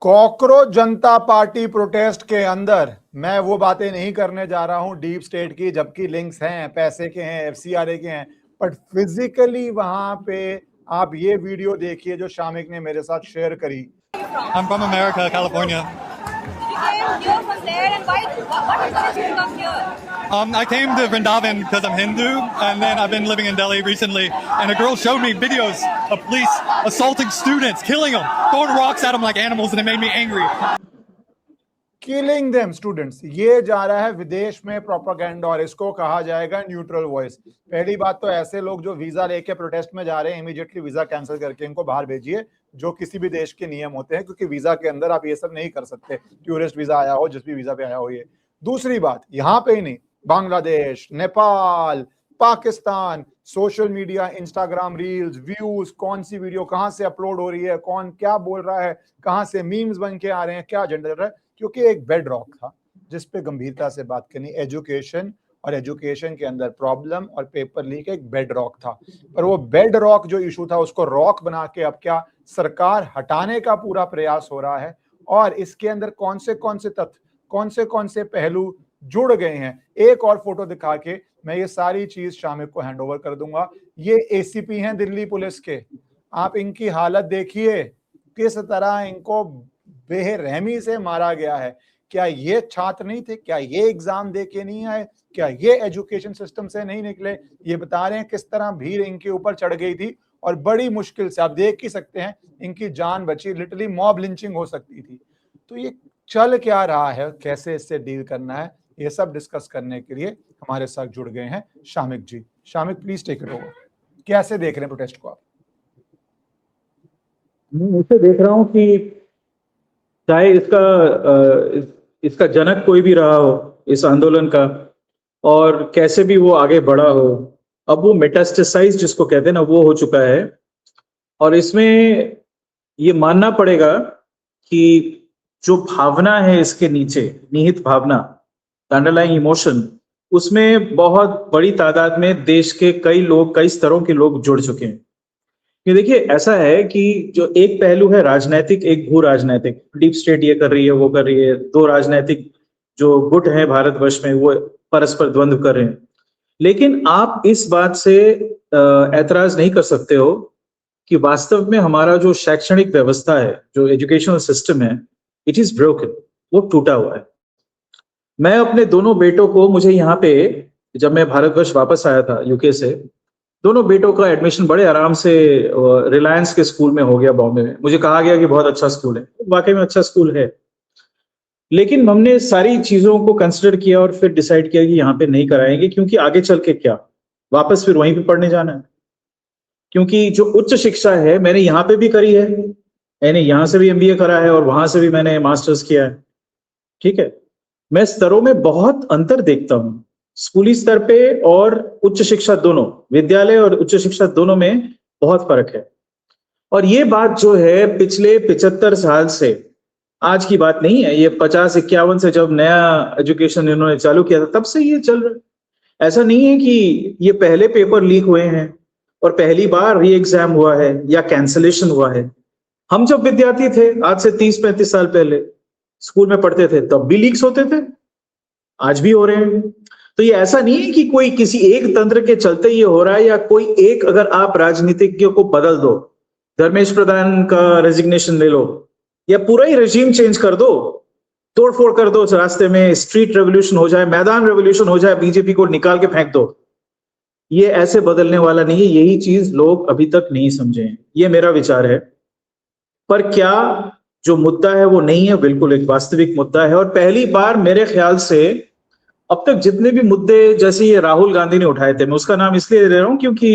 Cockroach जनता party protest के अंदर मैं वो बातें नहीं करने जा रहा हूं डीप स्टेट की, जबकि लिंक्स हैं, पैसे के हैं, एफसीआरए के हैं, बट फिजिकली वहां पे आप ये वीडियो देखिए जो शामिक ने मेरे साथ शेयर करी। I'm from America, California. You came here from there, and what inspired you to come here? I came to Vrindavan because I'm Hindu, and then I've been living in Delhi recently, and a girl showed me videos of police assaulting students, killing them, throwing rocks at them like animals, and it made me angry. Killing them students, ये जा रहा है विदेश में propaganda और इसको कहा जाएगा न्यूट्रल वॉइस। पहली बात तो ऐसे लोग जो वीजा लेके प्रोटेस्ट में जा रहे हैं, इमीडिएटली वीजा कैंसिल करके इनको बाहर भेजिए, जो किसी भी देश के नियम होते हैं, क्योंकि वीजा के अंदर आप ये सब नहीं कर सकते, टूरिस्ट वीजा आया हो, जिस भी वीजा पे आया हो। ये दूसरी बात, यहाँ पे ही नहीं, Bangladesh, Nepal, Pakistan, social media, Instagram reels, views, कौन सी वीडियो कहां से अपलोड हो रही है, कौन क्या बोल रहा है, कहां से मीम्स बन के आ रहे हैं, क्या एजेंडा चल रहा है, क्योंकि एक बेड रॉक था जिस पे गंभीरता से बात करनी। एजुकेशन और एजुकेशन के अंदर प्रॉब्लम और पेपर लीक एक बेड रॉक था, पर वो बेड रॉक जो इशू था उसको रॉक बना के अब क्या सरकार हटाने का पूरा प्रयास हो रहा है। और इसके अंदर कौन से तथ्य, कौन से पहलू जुड़ गए हैं, एक और फोटो दिखा के मैं ये सारी चीज शामिक को हैंड ओवर कर दूंगा। ये एसीपी हैं दिल्ली पुलिस के, आप इनकी हालत देखिए, किस तरह इनको बेरहमी से मारा गया है। क्या ये छात्र नहीं थे? क्या ये एग्जाम दे के नहीं आए? क्या ये एजुकेशन सिस्टम से नहीं निकले? ये बता रहे हैं किस तरह भीड़ इनके ऊपर चढ़ गई थी और बड़ी मुश्किल से, आप देख ही सकते हैं, इनकी जान बची। लिटरली मॉब लिंचिंग हो सकती थी। तो ये चल क्या रहा है, कैसे इससे डील करना है, ये सब डिस्कस करने के लिए हमारे साथ जुड़ गए हैं Shamik ji. Shamik, please take it over. कैसे देख रहे हैं प्रोटेस्ट को आप? मैं इसे देख रहा हूं कि चाहे इसका जनक कोई भी रहा हो इस आंदोलन का, और कैसे भी वो आगे बढ़ा हो, अब वो मेटास्टेसाइज जिसको कहते हैं ना, वो हो चुका है। और इसमें ये मानना पड़ेगा कि जो भावना है इसके नीचे, निहित भावना, अंडरलाइंग इमोशन, उसमें बहुत बड़ी तादाद में देश के कई लोग, कई स्तरों के लोग जुड़ चुके हैं। ये देखिए, ऐसा है कि जो एक पहलू है राजनीतिक, एक भू राजनीतिक, डीप स्टेट ये कर रही है, वो कर रही है, दो राजनीतिक जो गुट है भारतवर्ष में वो परस्पर द्वंद्व कर रहे हैं। लेकिन आप इस बात से ऐतराज नहीं कर सकते हो कि वास्तव में हमारा जो शैक्षणिक व्यवस्था है, जो एजुकेशनल सिस्टम है, इट इज ब्रोकन, वो टूटा हुआ है। मैं अपने दोनों बेटों को, मुझे यहाँ पे जब मैं भारतवर्ष वापस आया था यूके से, दोनों बेटों का एडमिशन बड़े आराम से रिलायंस के स्कूल में हो गया बॉम्बे में। मुझे कहा गया कि बहुत अच्छा स्कूल है, वाकई में अच्छा स्कूल है, लेकिन हमने सारी चीजों को कंसिडर किया और फिर डिसाइड किया कि यहाँ पे नहीं कराएंगे, क्योंकि आगे चल के क्या, वापस फिर वहीं पे पढ़ने जाना है। क्योंकि जो उच्च शिक्षा है मैंने यहाँ पे भी करी है, मैंने यहाँ से भी एमबीए करा है और वहां से भी मैंने मास्टर्स किया है, ठीक है। मैं स्तरों में बहुत अंतर देखता हूँ, स्कूली स्तर पे और उच्च शिक्षा दोनों, विद्यालय और उच्च शिक्षा दोनों में बहुत फर्क है। और ये बात जो है पिछले 75 साल से, आज की बात नहीं है, ये 50-51 से जब नया एजुकेशन इन्होंने चालू किया था तब से ये चल रहा है। ऐसा नहीं है कि ये पहले पेपर लीक हुए हैं और पहली बार री एग्जाम हुआ है या कैंसलेशन हुआ है। हम जब विद्यार्थी थे, आज से 30-35 साल पहले स्कूल में पढ़ते थे, तब भी लीक्स होते थे, आज भी हो रहे हैं। तो ये ऐसा नहीं है कि कोई किसी एक तंत्र के चलते ये हो रहा है, या कोई एक, अगर आप राजनीतिज्ञों को बदल दो, धर्मेश प्रधान का रेजिग्नेशन ले लो या पूरा ही रेजिम चेंज कर दो, तोड़फोड़ कर दो, रास्ते में स्ट्रीट रेवोल्यूशन हो जाए, मैदान रेवोल्यूशन हो जाए, बीजेपी को निकाल के फेंक दो, ये ऐसे बदलने वाला नहीं है। यही चीज लोग अभी तक नहीं समझे हैं, ये मेरा विचार है। पर क्या जो मुद्दा है वो नहीं है, बिल्कुल एक वास्तविक मुद्दा है। और पहली बार मेरे ख्याल से अब तक जितने भी मुद्दे, जैसे ये राहुल गांधी ने उठाए थे, मैं उसका नाम इसलिए ले रहा हूं क्योंकि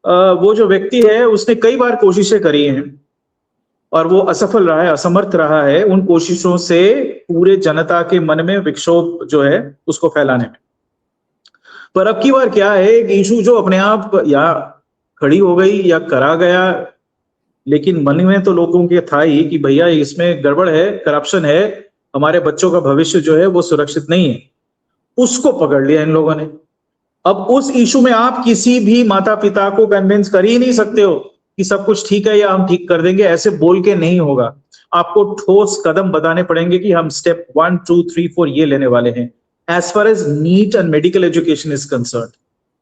वो जो व्यक्ति है उसने कई बार कोशिशें करी हैं और वो असफल रहा है, असमर्थ रहा है उन कोशिशों से पूरे जनता के मन में विक्षोभ जो है उसको फैलाने में। पर अब की बार क्या है, एक इशू जो अपने आप या खड़ी हो गई या करा गया, लेकिन मन में तो लोगों के था ही कि भैया इसमें गड़बड़ है, करप्शन है, हमारे बच्चों का भविष्य जो है वो सुरक्षित नहीं है, उसको पकड़ लिया इन लोगों ने। अब उस इशू में आप किसी भी माता पिता को कन्विंस कर ही नहीं सकते हो कि सब कुछ ठीक है या हम ठीक कर देंगे, ऐसे बोल के नहीं होगा। आपको ठोस कदम बताने पड़ेंगे कि हम स्टेप 1, 2, 3, 4 ये लेने वाले हैं as far as NEET and medical education is concern.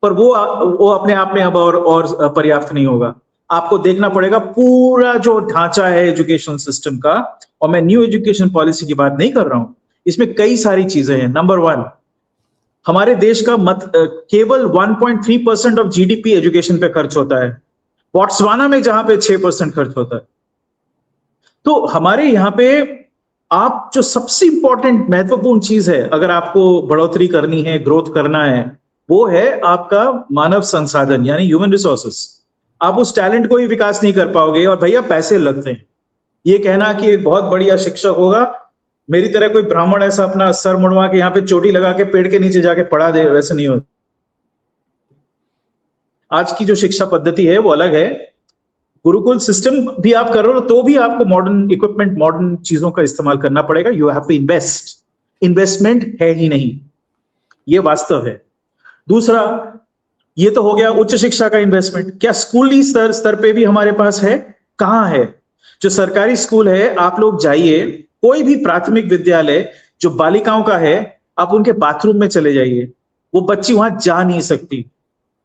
पर वो अपने आप में अब और पर्याप्त नहीं होगा। आपको देखना पड़ेगा पूरा जो ढांचा है एजुकेशन सिस्टम का, और मैं न्यू एजुकेशन पॉलिसी की बात नहीं कर रहा हूं, इसमें कई सारी चीजें हैं। नंबर 1, हमारे देश का केवल 1.3% ऑफ जीडीपी एजुकेशन पे खर्च होता है, बोट्सवाना में जहां पे 6% खर्च होता है। तो हमारे यहाँ पे आप जो सबसे इंपॉर्टेंट महत्वपूर्ण चीज है, अगर आपको बढ़ोतरी करनी है, ग्रोथ करना है, वो है आपका मानव संसाधन यानी ह्यूमन रिसोर्सेस। आप उस टैलेंट को ही विकास नहीं कर पाओगे, और भैया पैसे लगते हैं। ये कहना कि एक बहुत बढ़िया शिक्षक होगा, मेरी तरह कोई ब्राह्मण ऐसा अपना सर मुड़वा के यहाँ पे चोटी लगा के पेड़ के नीचे जाके पढ़ा दे, वैसे नहीं होता। आज की जो शिक्षा पद्धति है वो अलग है। गुरुकुल सिस्टम भी आप कर रहे हो तो भी आपको मॉडर्न इक्विपमेंट, मॉडर्न चीजों का इस्तेमाल करना पड़ेगा। You have to invest. Investment है ही नहीं, ये वास्तव है। दूसरा, ये तो हो गया उच्च शिक्षा का इन्वेस्टमेंट। क्या स्कूली स्तर पे भी हमारे पास है? कहां है? जो सरकारी स्कूल है, आप लोग जाइए, कोई भी प्राथमिक विद्यालय जो बालिकाओं का है, आप उनके बाथरूम में चले जाइए, वो बच्ची वहां जा नहीं सकती,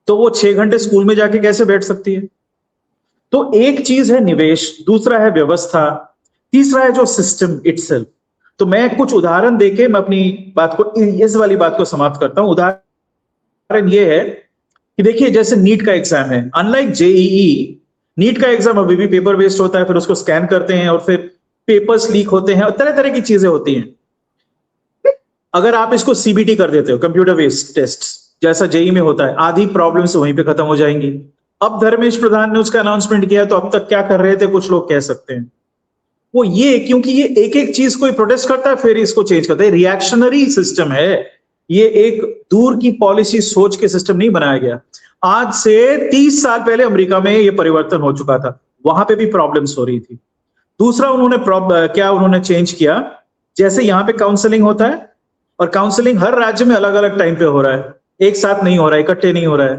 तो वो 6 घंटे स्कूल में जाके कैसे बैठ सकती है? तो एक चीज है निवेश, दूसरा है व्यवस्था, तीसरा है जो सिस्टम इटसेल्फ। तो मैं कुछ उदाहरण देके मैं अपनी बात को, इस वाली बात को समाप्त करता हूं। उदाहरण ये है कि देखिए, जैसे नीट का एग्जाम है, अनलाइक जेईई, नीट का एग्जाम अभी भी पेपर बेस्ड होता है, फिर उसको स्कैन करते हैं और फिर पेपर्स लीक होते हैं और तरह तरह की चीजें होती हैं। अगर आप इसको सीबीटी कर देते हो, कंप्यूटर बेस्ड टेस्ट, जैसा जेईई में होता है, आधी प्रॉब्लम्स वहीं पे खत्म हो जाएंगी। अब धर्मेश प्रधान ने उसका अनाउंसमेंट किया, तो अब तक क्या कर रहे थे कुछ लोग कह सकते हैं। वो ये, क्योंकि ये एक एक चीज कोई प्रोटेस्ट करता है फिर इसको चेंज करता है, रिएक्शनरी सिस्टम है। ये एक दूर की पॉलिसी सोच के सिस्टम नहीं बनाया गया। आज से 30 साल पहले अमेरिका में ये परिवर्तन हो चुका था, वहां पे भी प्रॉब्लम्स हो रही थी। दूसरा, उन्होंने चेंज किया, जैसे यहाँ पे काउंसलिंग होता है, और काउंसलिंग हर राज्य में अलग अलग टाइम पे हो रहा है, एक साथ नहीं हो रहा है, इकट्ठे नहीं हो रहा है,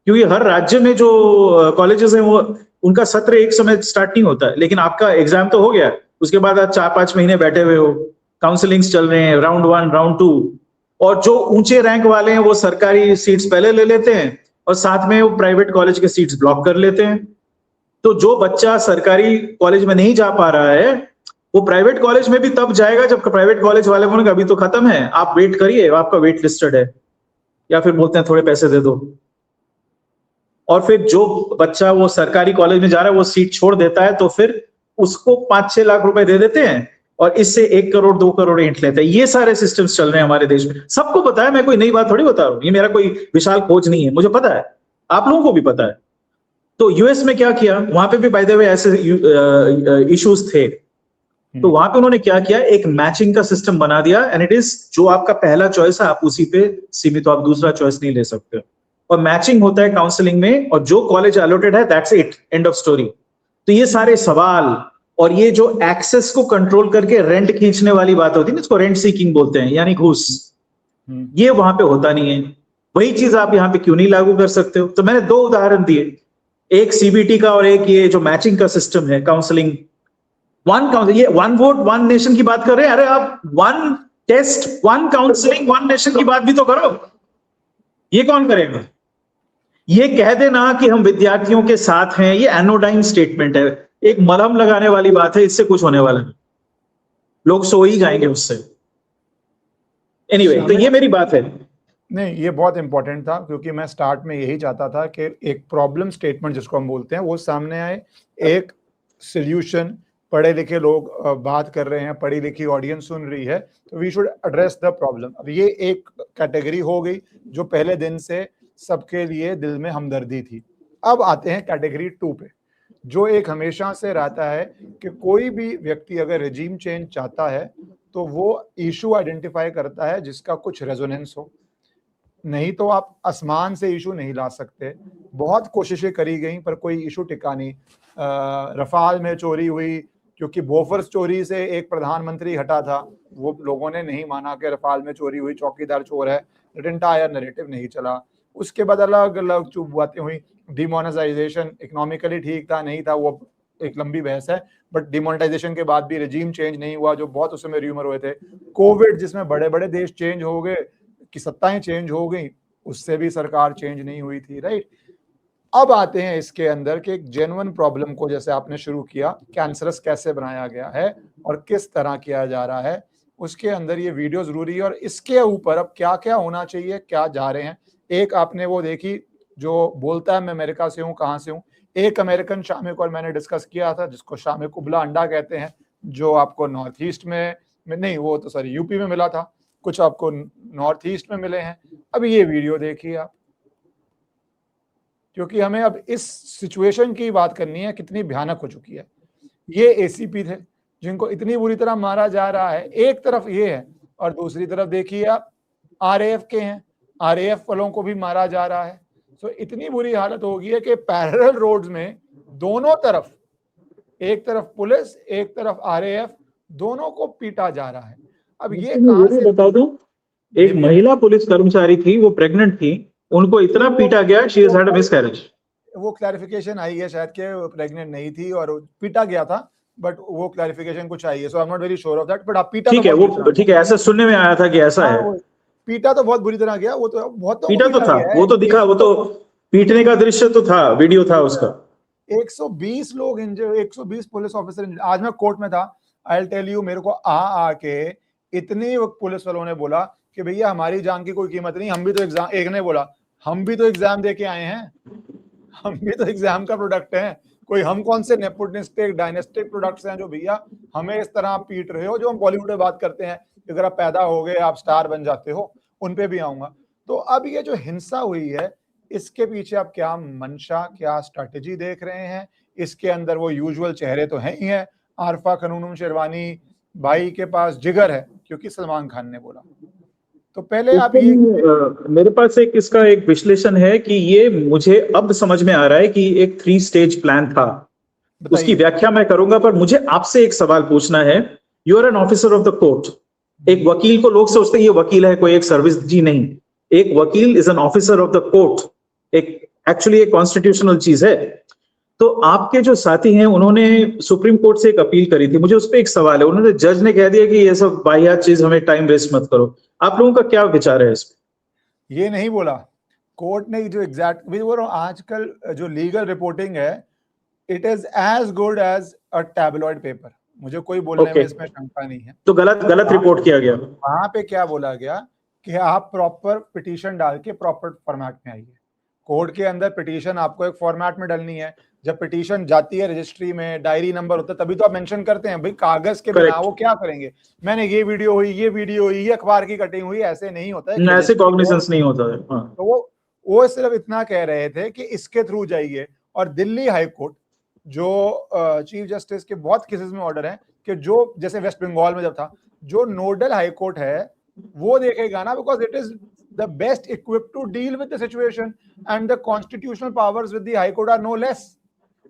क्योंकि हर राज्य में जो कॉलेजेस हैं वो उनका सत्र एक समय स्टार्ट नहीं होता है। लेकिन आपका एग्जाम तो हो गया, उसके बाद आप 4-5 महीने बैठे हुए हो, काउंसलिंग्स चल रहे हैं, राउंड 1, राउंड 2, और जो ऊंचे रैंक वाले हैं वो सरकारी सीट्स पहले ले लेते हैं और साथ में वो प्राइवेट कॉलेज के सीट्स ब्लॉक कर लेते हैं। तो जो बच्चा सरकारी कॉलेज में नहीं जा पा रहा है, वो प्राइवेट कॉलेज में भी तब जाएगा जब प्राइवेट कॉलेज वाले बोलेंगे अभी तो खत्म है, आप वेट करिए, आपका वेट लिस्टेड है, या फिर बोलते हैं थोड़े पैसे दे दो। और फिर जो बच्चा वो सरकारी कॉलेज में जा रहा है वो सीट छोड़ देता है, तो फिर उसको 5-6 लाख रुपए दे देते हैं और इससे 1 करोड़ 2 करोड़ ईंट लेते हैं। ये सारे सिस्टम्स चल रहे हैं हमारे देश में, सबको पता है, मैं कोई नई बात थोड़ी बता रहा हूँ, ये मेरा कोई विशाल खोज नहीं है, मुझे पता है, आप लोगों को भी पता है। तो यूएस में क्या किया, वहां पे भी बाय द वे ऐसे इश्यूज थे, तो वहां पे उन्होंने क्या किया, एक मैचिंग का सिस्टम बना दिया, एंड इट इज जो आपका पहला चॉइस है आप उसी पे सीमित हो, आप दूसरा चॉइस नहीं ले सकते। और मैचिंग होता है काउंसलिंग में, और जो कॉलेज अलॉटेड है that's it, end of story. तो ये सारे सवाल और ये जो एक्सेस को कंट्रोल करके रेंट खींचने वाली बात होती है ना, इसको रेंट सीकिंग बोलते हैं, यानी घूस, ये वहां पे होता नहीं है। वही चीज आप यहाँ पे क्यों नहीं लागू कर सकते हो? तो मैंने 2 उदाहरण दिए, एक सीबीटी का और एक ये जो मैचिंग का सिस्टम है, काउंसलिंग, ये 1 वोट 1 नेशन की बात कर रहे हैं। अरे आप 1 टेस्ट 1 काउंसलिंग 1 नेशन की बात भी तो करो, ये कौन करेगा? ये कह देना कि हम विद्यार्थियों के साथ हैं, ये एनोडाइन स्टेटमेंट है, एक मलहम लगाने वाली बात है, इससे कुछ होने वाला नहीं, लोग सो ही जाएंगे उससे। एनीवे, तो ये मेरी बात है। नहीं, ये बहुत इंपॉर्टेंट था, क्योंकि मैं स्टार्ट में यही चाहता था कि एक प्रॉब्लम स्टेटमेंट जिसको हम बोलते हैं वो सामने आए, एक सॉल्यूशन, पढ़े लिखे लोग बात कर रहे हैं, पढ़ी लिखी ऑडियंस सुन रही है, तो we should address the problem. अब ये एक कैटेगरी हो गई जो पहले दिन से सबके लिए दिल में हमदर्दी थी। अब आते हैं कैटेगरी 2 पे, जो एक हमेशा से रहता है कि कोई भी व्यक्ति अगर रेजिम चेंज चाहता है तो वो इशू आइडेंटिफाई करता है जिसका कुछ रेजोनेंस हो, नहीं तो आप आसमान से इशू नहीं ला सकते। बहुत कोशिशें करी गई पर कोई इशू टिका नहीं। रफाल में चोरी हुई, क्योंकि बोफर्स चोरी से एक प्रधानमंत्री हटा था, वो लोगों ने नहीं माना कि रफाल में चोरी हुई, चौकीदार चोर है, एंटायर नैरेटिव नहीं चला। उसके बाद अलग अलग चुप बातें हुई, डिमोनेटाइजेशन इकोनॉमिकली ठीक था नहीं था वो एक लंबी बहस है, बट डिमोनेटाइजेशन के बाद भी रेजिम चेंज नहीं हुआ जो बहुत उस समय र्यूमर हुए थे। कोविड जिसमें बड़े बड़े देश चेंज हो गए कि सत्ताएं चेंज हो गई, उससे भी सरकार चेंज नहीं हुई थी, राइट। अब आते हैं इसके अंदर कि एक जेन्युइन प्रॉब्लम को जैसे आपने शुरू किया, कैंसरस कैसे बनाया गया है और किस तरह किया जा रहा है, उसके अंदर ये वीडियो जरूरी है और इसके ऊपर अब क्या क्या होना चाहिए, क्या जा रहे हैं। एक आपने वो देखी जो बोलता है मैं अमेरिका से हूँ, कहाँ से हूँ, एक अमेरिकन शामिक और मैंने डिस्कस किया था जिसको शामिक उबला अंडा कहते हैं, जो आपको नॉर्थ ईस्ट में नहीं, वो तो सॉरी यूपी में मिला था, कुछ आपको नॉर्थ ईस्ट में मिले हैं। अब ये वीडियो देखिए आप, क्योंकि हमें अब इस सिचुएशन की बात करनी है कितनी भयानक हो चुकी है। ये एसीपी थे जिनको इतनी बुरी तरह मारा जा रहा है, एक तरफ ये है और दूसरी तरफ देखिए आप आरएएफ के हैं, आरएएफ वालों को भी मारा जा रहा है। तो इतनी बुरी हालत हो गई है कि पैरेलल रोड्स में दोनों तरफ, एक तरफ पुलिस एक तरफ आरएएफ, दोनों को पीटा जा रहा है। अब ये कहां से, बता दूं, एक महिला पुलिस कर्मचारी थी, वो प्रेग्नेंट थी, उनको इतना पीटा गया, she has had a miscarriage. वो क्लैरिफिकेशन आई है शायद कि प्रेग्नेंट नहीं थी और पीटा गया था, बट वो क्लैरिफिकेशन कुछ आई है, so I am not very sure of that, but आप पीटा ठीक है, वो ठीक है, ऐसा सुनने में आया था कि ऐसा है। पीटा तो बहुत बुरी तरह गया, वो तो बहुत पीटा तो था, वो तो दिखा, वो तो पीटने का दृश्य तो था, वीडियो था उसका। 120 लोग इंजर्ड, 120 पुलिस ऑफिसर इंजर्ड। आज मैं कोर्ट में था, आई विल टेल यू, मेरे को आके इतने पुलिस वालों ने बोला कि भैया हमारी जान की कोई कीमत नहीं, हम भी तो एग्जाम, एक ने बोला हम भी तो एग्जाम दे के आए हैं, हम भी तो एग्जाम का प्रोडक्ट हैं, कोई हम कौन से नेपोटिस्टिक डायनेस्टिक प्रोडक्ट्स हैं जो भैया हमें इस तरह पीट रहे हो। जो हम बॉलीवुड में बात करते हैं अगर आप पैदा हो गए आप स्टार बन जाते हो, उन पे भी आऊंगा। तो अब ये जो हिंसा हुई है इसके पीछे आप क्या मंशा, क्या स्ट्रैटेजी देख रहे हैं? इसके अंदर वो यूजुअल चेहरे तो हैं ही हैं, आरफा खानूम शेरवानी भाई के पास जिगर है क्योंकि सलमान खान ने बोला। तो पहले आप ये, मेरे पास एक इसका एक विश्लेषण है कि ये मुझे अब समझ में आ रहा है कि एक 3 स्टेज प्लान था, उसकी व्याख्या मैं करूंगा, पर मुझे आपसे एक सवाल पूछना है। You are an officer of the court. एक वकील को लोग सोचते हैं ये वकील है, कोई एक सर्विस, जी नहीं, एक वकील is an officer of the court, एक एक्चुअली एक कॉन्स्टिट्यूशनल चीज है। तो आपके जो साथी हैं उन्होंने सुप्रीम कोर्ट से एक अपील करी थी, मुझे उस पर एक सवाल है, उन्होंने, जज ने कह दिया कि ये सब वाहियात चीज, हमें टाइम वेस्ट मत करो। आप लोगों का क्या विचार है इस पे? ये नहीं बोला कोर्ट ने, जो एग्जैक्ट बोल रहा हूं, आजकल जो लीगल रिपोर्टिंग है it is as good as a tabloid paper, मुझे कोई बोलने में इसमें शंका नहीं है। तो गलत रिपोर्ट किया गया। वहां पे क्या बोला गया कि आप प्रॉपर पिटीशन डाल के प्रॉपर फॉर्मेट में आइए। कोर्ट के अंदर पिटीशन आपको एक फॉर्मेट में डालनी है, जब पिटीशन जाती है रजिस्ट्री में, डायरी नंबर होता है, तभी तो आप मेंशन करते हैं। भाई कागज के बिना वो क्या करेंगे, मैंने ये वीडियो हुई, ये अखबार की कटिंग हुई, ऐसे नहीं होता है, ऐसे कॉग्निजेंस नहीं होता है। हाँ। तो वो सिर्फ इतना कह रहे थे कि इसके थ्रू जाइए। और दिल्ली हाई कोर्ट जो चीफ जस्टिस के बहुत केसेस में ऑर्डर है कि जो, जैसे वेस्ट बंगाल में जब था, जो नोडल हाई कोर्ट है वो देखेगा ना, because it is the best equipped to deal with the situation and the constitutional powers with the high court are no less।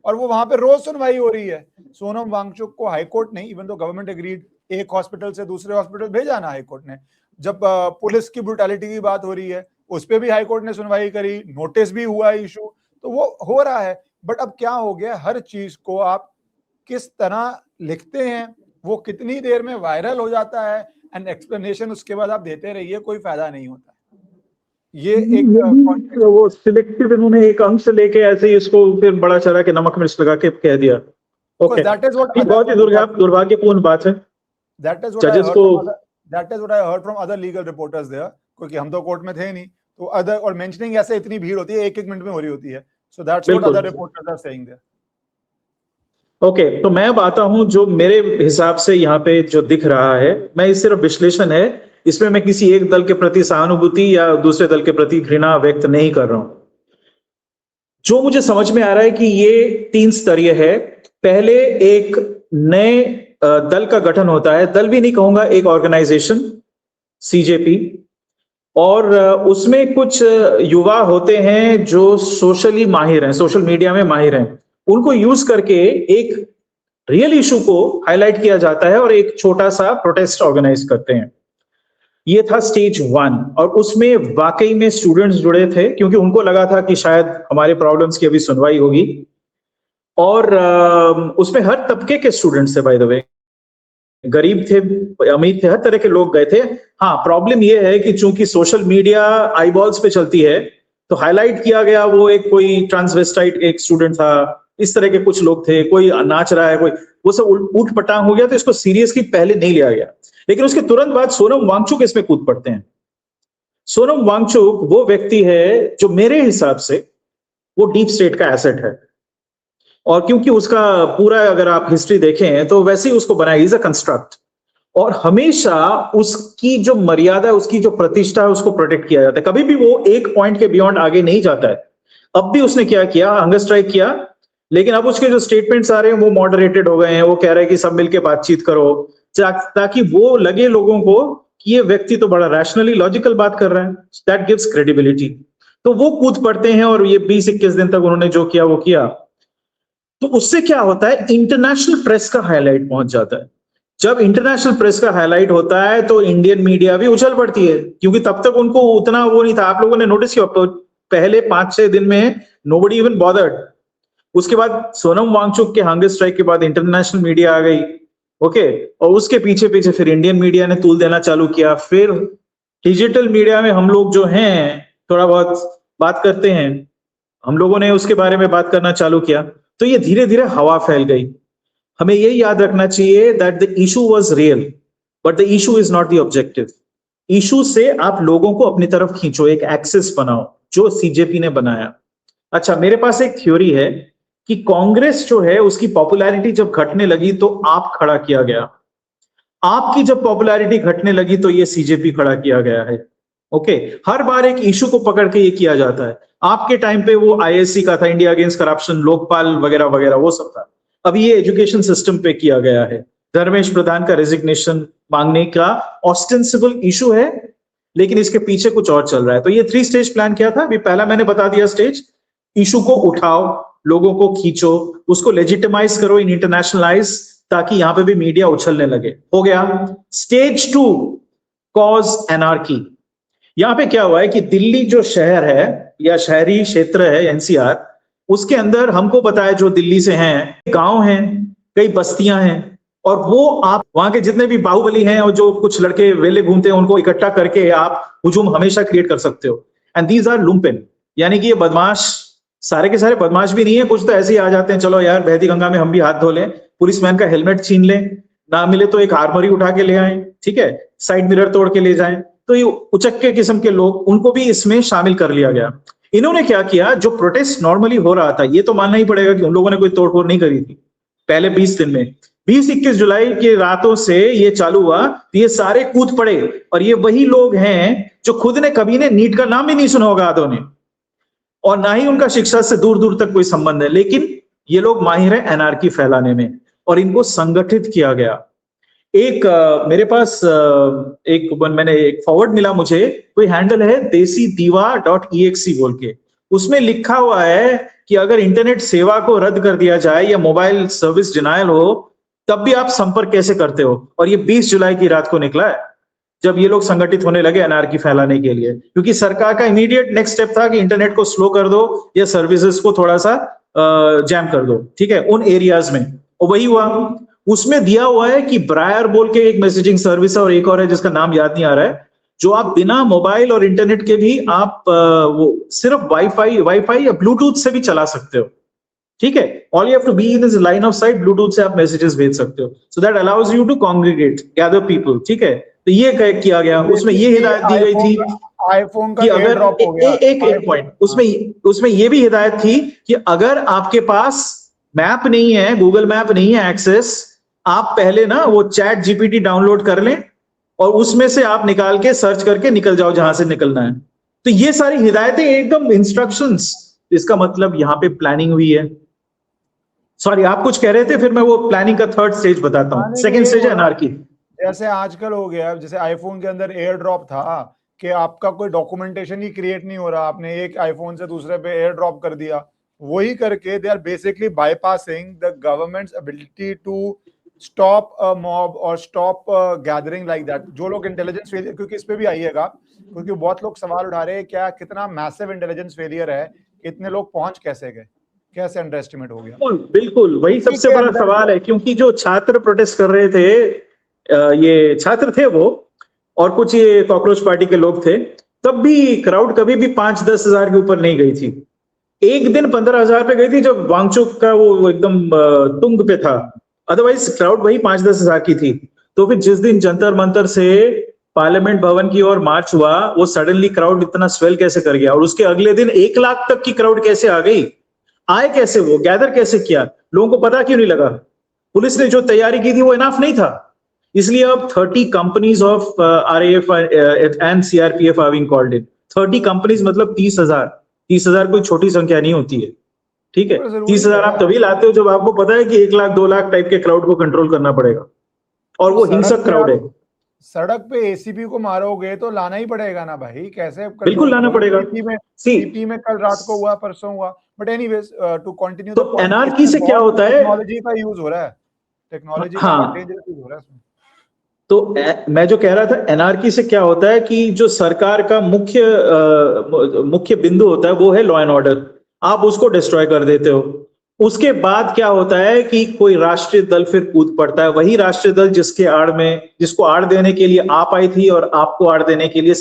और वो वहां पे रोज सुनवाई हो रही है। सोनम वांगचुक को हाई कोर्ट नहीं, इवन तो गवर्नमेंट एग्रीड, एक हॉस्पिटल से दूसरे हॉस्पिटल भेजा ना हाई कोर्ट ने। जब पुलिस की ब्रुटैलिटी की बात हो रही है उस पर भी हाई कोर्ट ने सुनवाई करी, नोटिस भी हुआ इशू, तो वो हो रहा है। बट अब क्या हो गया, हर चीज को आप किस तरह लिखते हैं, वो कितनी देर में वायरल हो जाता है, एंड एक्सप्लेनेशन उसके बाद आप देते रहिए, कोई फायदा नहीं होता। ये एक वो सिलेक्टिव इन्होंने एक अंश लेके ऐसे ही इसको फिर बड़ा चढ़ा के नमक मिर्च लगा के कह दिया। ओके, बहुत ही दुर्भाग्यपूर्ण बात है। That is what I heard from other legal reporters there, क्योंकि हम तो कोर्ट में थे नहीं, तो अदर, और मेंशनिंग ऐसे इतनी भीड़ होती है, 1-1 मिनट में हो रही होती है। So that's what other reporters are saying there। Okay, तो मैं अब आता हूं, जो मेरे हिसाब से यहाँ पे जो दिख रहा है, मैं इस सिर्फ विश्लेषण है, इसमें मैं किसी एक दल के प्रति सहानुभूति या दूसरे दल के प्रति घृणा व्यक्त नहीं कर रहा हूं। जो मुझे समझ में आ रहा है कि ये 3 स्तरीय है। पहले एक नए दल का गठन होता है, दल भी नहीं कहूंगा, एक ऑर्गेनाइजेशन, सीजेपी, और उसमें कुछ युवा होते हैं जो सोशली माहिर हैं, सोशल मीडिया में माहिर हैं, उनको यूज करके एक रियल इशू को हाईलाइट किया जाता है और एक छोटा सा प्रोटेस्ट ऑर्गेनाइज करते हैं। ये था स्टेज 1 और उसमें वाकई में स्टूडेंट्स जुड़े थे क्योंकि उनको लगा था कि शायद हमारे प्रॉब्लम्स की अभी सुनवाई होगी। और उसमें हर तबके के स्टूडेंट्स थे, बाय द वे, गरीब थे, अमीर थे, हर तरह के लोग गए थे। हाँ, प्रॉब्लम ये है कि चूंकि सोशल मीडिया आईबॉल्स पे चलती है तो हाईलाइट किया गया वो एक कोई ट्रांसवेस्टाइट एक स्टूडेंट था, इस तरह के कुछ लोग थे, कोई नाच रहा है, कोई वो सब ऊट पटांग हो गया, तो इसको सीरियसली पहले नहीं लिया गया। लेकिन उसके तुरंत बाद सोनम वांगचुक इसमें कूद पड़ते हैं। सोनम वांगचुक वो व्यक्ति है जो मेरे हिसाब से वो डीप स्टेट का एसेट है, और क्योंकि उसका पूरा अगर आप हिस्ट्री देखें तो वैसे ही उसको बनाया, इज अ कंस्ट्रक्ट, और हमेशा उसकी जो मर्यादा है, उसकी जो प्रतिष्ठा है, उसको प्रोटेक्ट किया जाता है। कभी भी वो एक पॉइंट के बियॉन्ड आगे नहीं जाता है। अब भी उसने क्या किया, हंगर स्ट्राइक किया, लेकिन अब उसके जो स्टेटमेंट्स आ रहे हैं वो मॉडरेटेड हो गए हैं। वो कह रहे हैं कि सब मिलके बातचीत करो, ताकि वो लगे लोगों को कि ये व्यक्ति तो बड़ा रैशनली लॉजिकल बात कर रहा है, दैट गिव्स क्रेडिबिलिटी। तो वो कूद पड़ते हैं और ये 20-21 दिन तक उन्होंने जो किया वो किया। तो उससे क्या होता है, इंटरनेशनल प्रेस का हाईलाइट पहुंच जाता है। जब इंटरनेशनल प्रेस का हाईलाइट होता है तो इंडियन मीडिया भी उछल पड़ती है, क्योंकि तब तक उनको उतना वो नहीं था। आप लोगों ने नोटिस किया पहले 5-6 दिन में नोबडी इवन बॉदर्ड। उसके बाद सोनम वांगचुक के हंगर स्ट्राइक के बाद इंटरनेशनल मीडिया आ गई, ओके, और उसके पीछे पीछे फिर इंडियन मीडिया ने तूल देना चालू किया। फिर डिजिटल मीडिया में हम लोग जो हैं थोड़ा बहुत बात करते हैं, हम लोगों ने उसके बारे में बात करना चालू किया, तो ये धीरे धीरे हवा फैल गई। हमें ये याद रखना चाहिए that the issue was real but the issue is not the objective. Issue से आप लोगों को अपनी तरफ खींचो, एक एक्सिस बनाओ, जो सीजेपी ने बनाया। अच्छा, मेरे पास एक थ्योरी है कि कांग्रेस जो है उसकी पॉपुलैरिटी जब घटने लगी तो आप खड़ा किया गया, आपकी जब पॉपुलैरिटी घटने लगी तो ये सीजेपी खड़ा किया गया है। ओके, हर बार एक इशू को पकड़ के ये किया जाता है। आपके टाइम पे वो आईएससी का था, इंडिया अगेंस्ट करप्शन, लोकपाल वगैरह वगैरह, वो सब था। अब ये एजुकेशन सिस्टम पे किया गया है। धर्मेश प्रधान का रेजिग्नेशन मांगने का ऑस्टेंसिबल इशू है, लेकिन इसके पीछे कुछ और चल रहा है। तो ये 3 स्टेज प्लान किया था। अभी पहला मैंने बता दिया स्टेज, इशू को उठाओ, लोगों को खींचो, उसको लेजिटिमाइज करो इन इंटरनेशनल आइज, ताकि यहां पे भी मीडिया उछलने लगे। हो गया। Stage 2, cause anarchy. यहां पे क्या हुआ है कि दिल्ली जो शहर है या शहरी क्षेत्र है एनसीआर, उसके अंदर हमको बताया जो दिल्ली से हैं, गांव हैं, कई बस्तियां हैं, और वो आप वहां के जितने भी बाहुबली हैं और जो कुछ लड़के वेले घूमते हैं उनको इकट्ठा करके आप हुजूम हमेशा क्रिएट कर सकते हो। एंड दीज आर लुम्पेन, यानी कि ये बदमाश सारे के सारे बदमाश भी नहीं है, कुछ तो ऐसे ही आ जाते हैं, चलो यार बहती गंगा में हम भी हाथ धो लें, पुलिसमैन का हेलमेट छीन लें, ना मिले तो एक आर्मरी उठा के ले आए, ठीक है, साइड मिरर तोड़ के ले जाएं। तो ये उचक्के किस्म के लोग, उनको भी इसमें शामिल कर लिया गया। इन्होंने क्या किया, जो प्रोटेस्ट नॉर्मली हो रहा था, ये तो मानना ही पड़ेगा कि उन लोगों ने कोई तोड़फोड़ नहीं करी थी पहले 20 दिन में। 20-21 जुलाई के रातों से ये चालू हुआ, तो ये सारे कूद पड़े, और ये वही लोग हैं जो खुद ने कभी ने नीट का नाम भी नहीं सुना होगा आधों ने, और ना ही उनका शिक्षा से दूर दूर तक कोई संबंध है, लेकिन ये लोग माहिर है एनार्की फैलाने में, और इनको संगठित किया गया। एक मेरे पास मैंने एक फॉरवर्ड मिला मुझे, कोई हैंडल है desidiva.exe बोल के, उसमें लिखा हुआ है कि अगर इंटरनेट सेवा को रद्द कर दिया जाए या मोबाइल सर्विस डिनायल हो, तब भी आप संपर्क कैसे करते हो। और ये 20 जुलाई की रात को निकला है, जब ये लोग संगठित होने लगे एनार्की फैलाने के लिए, क्योंकि सरकार का इमीडिएट नेक्स्ट स्टेप था कि इंटरनेट को स्लो कर दो या सर्विसेज को थोड़ा सा जैम कर दो, ठीक है, उन एरियाज में, और वही हुआ। उसमें दिया हुआ है कि ब्रायर बोल के एक मैसेजिंग सर्विस है, और एक और है जिसका नाम याद नहीं आ रहा है, जो आप बिना मोबाइल और इंटरनेट के भी आप वो सिर्फ वाईफाई या ब्लूटूथ से भी चला सकते हो, ठीक है। All you have to be in this line of sight, Bluetooth से आप मैसेजेस भेज सकते हो, so that allows you to congregate, gather people, ठीक है। तो ये किया गया, उसमें ये हिदायत दी गई थी आईफोन का कि अगर ड्रॉप हो गया, एक पॉइंट उसमें ये भी हिदायत थी कि अगर आपके पास मैप नहीं है, गूगल मैप नहीं है एक्सेस, आप पहले ना वो चैट जीपीटी डाउनलोड कर लें और उसमें से आप निकाल के सर्च करके निकल जाओ जहां से निकलना है। तो ये सारी हिदायतें एकदम इंस्ट्रक्शंस, इसका मतलब यहां पे प्लानिंग हुई है। सॉरी, आप कुछ कह रहे थे, फिर मैं वो प्लानिंग का 3rd स्टेज बताता हूँ। सेकंड स्टेज है एनार्की। जैसे आजकल हो गया, जैसे आईफोन के अंदर एयर ड्रॉप था कि आपका कोई डॉक्यूमेंटेशन ही क्रिएट नहीं हो रहा, आपने एक आईफोन से दूसरे पे एयर ड्रॉप कर दिया, वही करके they are basically bypassing the government's ability to stop a mob or stop a gathering like that. जो लोग इंटेलिजेंस फेलियर, क्योंकि इस पे भी आइएगा, क्योंकि बहुत लोग सवाल उठा रहे हैं क्या कितना मैसिव इंटेलिजेंस फेलियर है, इतने लोग पहुंच कैसे गए, कैसे अंडर एस्टिमेट हो गया। बिल्कुल वही सबसे बड़ा सवाल है, क्योंकि जो छात्र प्रोटेस्ट कर रहे थे, ये छात्र थे वो, और कुछ ये कॉकरोच पार्टी के लोग थे, तब भी क्राउड कभी भी 5-10 हजार के ऊपर नहीं गई थी। एक दिन 15,000 पे गई थी जब वांगचुक का वो एकदम तुंग पे था, अदरवाइज क्राउड वही 5-10 हजार की थी। तो फिर जिस दिन जंतर मंतर से पार्लियामेंट भवन की ओर मार्च हुआ, वो सडनली क्राउड इतना स्वेल कैसे कर गया, और उसके अगले दिन 1 लाख तक की क्राउड कैसे आ गई, आए कैसे, वो गैदर कैसे किया, लोगों को पता क्यों नहीं लगा? पुलिस ने जो तैयारी की थी वो इनफ नहीं था, इसलिए अब 30 companies of RAF and CRPF are being called in. 30 companies मतलब 30,000 कोई छोटी संख्या नहीं होती है, ठीक है। 30,000 आप तभी लाते हो जब आपको पता है कि 1 लाख 2 लाख टाइप के क्राउड को कंट्रोल करना पड़ेगा, और वो हिंसक क्राउड है। सड़क पे ACP को मारोगे तो लाना ही पड़ेगा ना भाई, कैसे? बिल्कुल लाना पड़ेगा। CP में कल रात को हुआ, परसों हुआ, बट एनीवेज टू कंटिन्यू, तो एनआरकी से क्या होता है, टेक्नोलॉजी का यूज हो रहा है, टेक्नोलॉजी का डेंजरस यूज हो रहा है। तो मैं जो कह रहा था, एनआरकी से क्या होता है कि जो सरकार का मुख्य बिंदु होता है वो है लॉ एंड ऑर्डर, आप उसको डिस्ट्रॉय कर देते हो। उसके बाद क्या होता है कि कोई राष्ट्रीय दल फिर कूद पड़ता है, वही राष्ट्रीय दल जिसको आड़ देने के लिए आप आई थी और आपको आड़ देने के लिए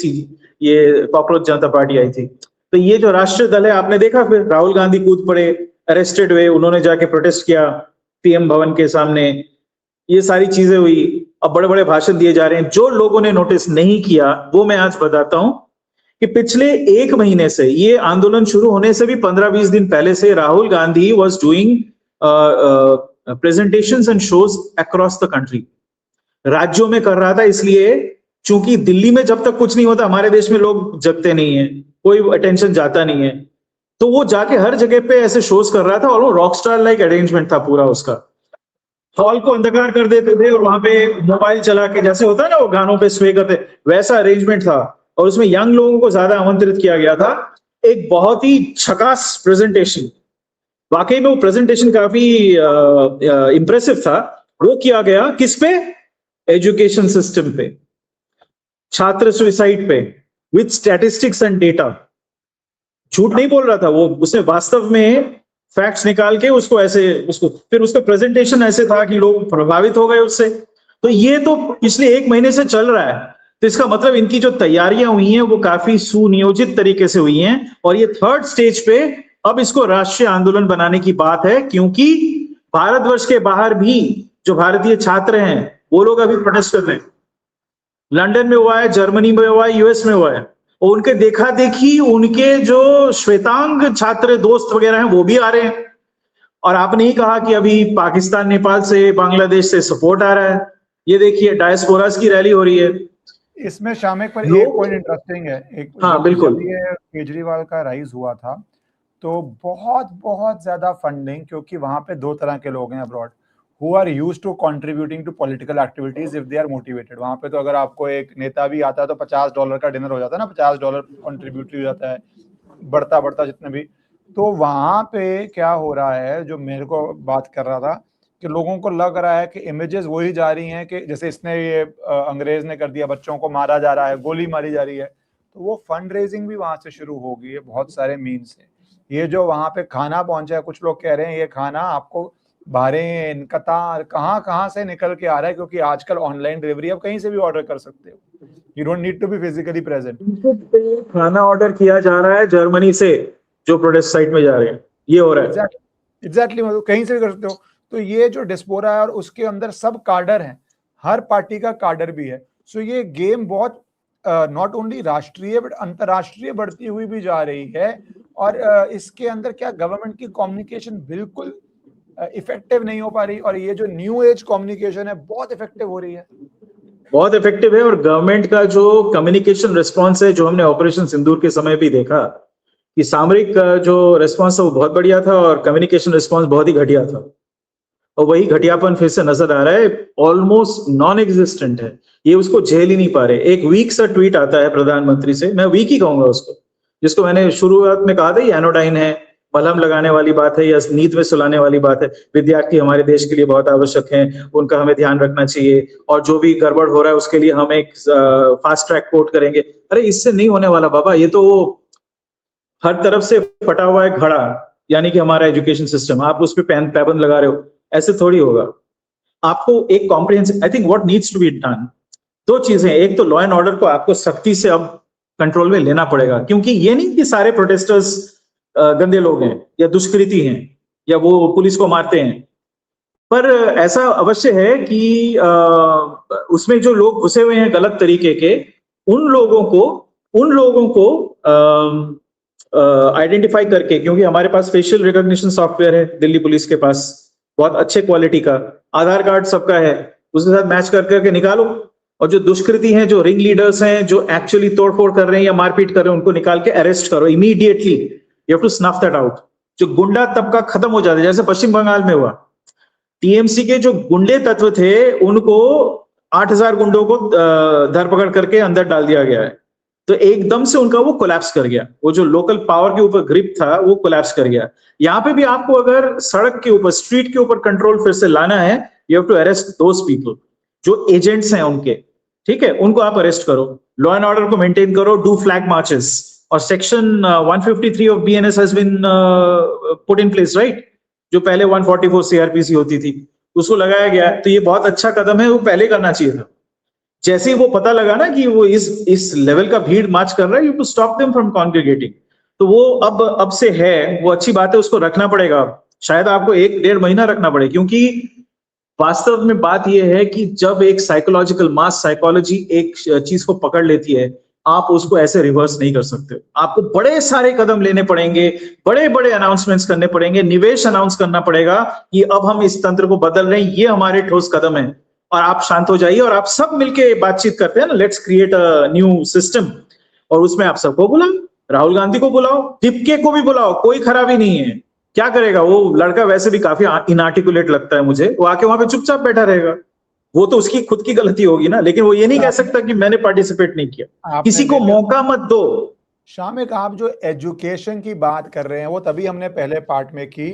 ये कॉकरोच जनता पार्टी आई थी। तो ये जो राष्ट्रीय दल है, आपने देखा फिर राहुल गांधी कूद पड़े, अरेस्टेड हुए, उन्होंने जाके प्रोटेस्ट किया PM भवन के सामने, ये सारी चीजें हुई। अब बड़े बड़े भाषण दिए जा रहे हैं। जो लोगों ने नोटिस नहीं किया वो मैं आज बताता हूं कि पिछले 1 महीने से, ये आंदोलन शुरू होने से भी 15-20 दिन पहले से, Rahul Gandhi was doing presentations and shows across the country. राज्यों में कर रहा था, इसलिए चूंकि दिल्ली में जब तक कुछ नहीं होता, हमारे देश में लोग जगते नहीं है, कोई अटेंशन जाता नहीं है, तो वो जाके हर जगह पे ऐसे शोज कर रहा था, और वो रॉकस्टार लाइक अरेंजमेंट था पूरा उसका। हॉल को अंधकार कर देते थे और वहां पे मोबाइल चला के, जैसे होता है ना वो गानों पे स्वे करते, वैसा अरेंजमेंट था। और उसमें यंग लोगों को ज्यादा आमंत्रित किया गया था। एक बहुत ही झकास प्रेजेंटेशन, वाकई में वो प्रेजेंटेशन काफी इंप्रेसिव था। वो किया गया किस पे? एजुकेशन सिस्टम पे, छात्र सुसाइड पे, विद स्टैटिस्टिक्स एंड डेटा। झूठ नहीं बोल रहा था वो, उसने वास्तव में फैक्ट्स निकाल के फिर उसका प्रेजेंटेशन ऐसे था कि लोग प्रभावित हो गए उससे। तो ये तो पिछले 1 महीने से चल रहा है, तो इसका मतलब इनकी जो तैयारियां हुई हैं वो काफी सुनियोजित तरीके से हुई हैं, और ये 3rd स्टेज पे अब इसको राष्ट्रीय आंदोलन बनाने की बात है, क्योंकि भारतवर्ष के बाहर भी जो भारतीय छात्र हैं वो लोग अभी प्रोटेस्ट कर रहे हैं। लंदन में हुआ है, जर्मनी में हुआ है, US में हुआ है, और उनके देखा देखी उनके जो श्वेतांग छात्र दोस्त वगैरह हैं वो भी आ रहे हैं। और आपने ही कहा कि अभी पाकिस्तान, नेपाल से, बांग्लादेश से सपोर्ट आ रहा है। ये देखिए डायस्पोरास की रैली हो रही है। इसमें शामिक पर एक पॉइंट इंटरेस्टिंग है, हाँ बिल्कुल, ये केजरीवाल का राइज हुआ था तो बहुत ज्यादा फंडिंग, क्योंकि वहां पे 2 तरह के लोग हैं abroad, who are used to contributing to political activities if they are motivated। वहां पे तो अगर आपको एक नेता भी आता है तो $50 का डिनर हो जाता है ना, $50 कंट्रीब्यूट हो जाता है, बढ़ता जितने भी। तो वहां पे क्या हो रहा है, जो मेरे को बात कर रहा था कि लोगों को लग रहा है कि इमेजेस वही जा रही हैं कि जैसे इसने ये अंग्रेज ने कर दिया, बच्चों को मारा जा रहा है, गोली मारी जा रही है, तो वो फंड रेजिंग भी वहां से शुरू हो गई है बहुत सारे मीन्स से। ये जो वहां पे खाना पहुंचा है, कुछ लोग कह रहे हैं ये खाना आपको बहरीन, कतार, कहाँ से निकल के आ रहा है, क्योंकि आजकल ऑनलाइन डिलीवरी आप कहीं से भी ऑर्डर कर सकते हो, you don't need to be physically present. खाना ऑर्डर किया जा रहा है जर्मनी से, जो प्रोटेस्ट साइट में जा रहे हैं, ये हो रहा है। एग्जैक्टली, मतलब कहीं से भी कर सकते हो। तो ये जो डिस्पोरा है और उसके अंदर सब कार्डर हैं, हर पार्टी का कार्डर भी है। सो ये गेम बहुत नॉट ओनली राष्ट्रीय बट अंतरराष्ट्रीय बढ़ती हुई भी जा रही है। और इसके अंदर क्या गवर्नमेंट की कम्युनिकेशन बिल्कुल इफेक्टिव नहीं हो पा रही, और ये जो न्यू एज कम्युनिकेशन है बहुत इफेक्टिव हो रही है, बहुत इफेक्टिव है। और गवर्नमेंट का जो कम्युनिकेशन रिस्पांस है, जो हमने ऑपरेशन सिंदूर के समय भी देखा कि सामरिक जो रिस्पांस था वो बहुत बढ़िया था और कम्युनिकेशन रिस्पांस बहुत ही घटिया था, और वही घटियापन फिर से नजर आ रहा है, ऑलमोस्ट नॉन एग्जिस्टेंट है। ये उसको झेल ही नहीं पा रहे। एक वीक सा ट्वीट आता है प्रधानमंत्री से, मैं वीक ही कहूंगा उसको, जिसको मैंने शुरुआत में कहा था ये एनोडाइन है, मलहम लगाने वाली बात है या नींद में सुलाने वाली बात है। विद्यार्थी हमारे देश के लिए बहुत आवश्यक हैं, उनका हमें ध्यान रखना चाहिए, और जो भी गड़बड़ हो रहा है उसके लिए हम एक फास्ट ट्रैक कोर्ट करेंगे। अरे इससे नहीं होने वाला बाबा, ये तो हर तरफ से फटा हुआ है घड़ा, यानी कि हमारा एजुकेशन सिस्टम, आप उस पर पैबंद लगा रहे हो, ऐसे थोड़ी होगा। आपको एक comprehensive, I think what needs to be done, दो चीजें, एक तो लॉ एंड ऑर्डर को आपको सख्ती से अब कंट्रोल में लेना पड़ेगा, क्योंकि ये नहीं कि सारे प्रोटेस्टर्स गंदे लोग हैं या दुष्कृति हैं या वो पुलिस को मारते हैं, पर ऐसा अवश्य है कि उसमें जो लोग घुसे हुए हैं गलत तरीके के, उन लोगों को आइडेंटिफाई करके, क्योंकि हमारे पास फेशियल रिकॉग्निशन सॉफ्टवेयर है दिल्ली पुलिस के पास, बहुत अच्छे क्वालिटी का, आधार कार्ड सबका है, उसके साथ मैच करके निकालो, और जो दुष्कृति हैं, जो रिंग लीडर्स हैं, जो एक्चुअली तोड़फोड़ कर रहे हैं या मारपीट कर रहे हैं, उनको निकाल के अरेस्ट करो immediately. You have to snuff that out. जो गुंडा तबका खत्म हो जाता है, जैसे पश्चिम बंगाल में हुआ, टीएमसी के जो गुंडे तत्व थे उनको 8000 गुंडों को धरपकड़ करके अंदर डाल दिया गया है, तो एकदम से उनका वो कोलैप्स कर गया, वो जो लोकल पावर के ऊपर ग्रिप था वो कोलैप्स कर गया। यहाँ पे भी आपको अगर सड़क के ऊपर, स्ट्रीट के ऊपर कंट्रोल फिर से लाना है, you have to arrest those people जो एजेंट्स हैं उनके, ठीक है, उनको आप अरेस्ट करो, लॉ एंड ऑर्डर को मेंटेन करो, डू फ्लैग मार्चेस, और section 153 of BNS has been put in place, right, जो पहले 144 सीआरपीसी होती थी उसको लगाया गया, तो ये बहुत अच्छा कदम है, वो पहले करना चाहिए था। जैसे ही वो पता लगा ना कि वो इस लेवल का भीड़ मार्च कर रहा है, you to stop them from congregating, तो वो अब से है, वो अच्छी बात है, उसको रखना पड़ेगा, शायद आपको 1-1.5 महीना रखना पड़े, क्योंकि वास्तव में बात यह है कि जब एक साइकोलॉजिकल मास साइकोलॉजी एक चीज को पकड़ लेती है, आप उसको ऐसे रिवर्स नहीं कर सकते। आपको बड़े सारे कदम लेने पड़ेंगे, बड़े बड़े अनाउंसमेंट्स करने पड़ेंगे, निवेश अनाउंस करना पड़ेगा कि अब हम इस तंत्र को बदल रहे हैं, ये हमारे ठोस कदम है, और आप शांत हो जाइए, और आप सब मिलके बातचीत करते हैं ना, let's create a new system, और उसमें आप सबको बुलाओ, राहुल गांधी को बुलाओ, टिपके को भी बुलाओ, कोई खराबी नहीं है। क्या करेगा वो लड़का, वैसे भी काफी इनआर्टिकुलेट लगता है मुझे, वो आके वहां पे चुपचाप बैठा रहेगा, वो तो उसकी खुद की गलती होगी ना, लेकिन वो ये नहीं कह सकता कि मैंने पार्टिसिपेट नहीं किया। किसी को मौका मत दो। शामिक, आप जो एजुकेशन की बात कर रहे हैं वो तभी हमने पहले पार्ट में की,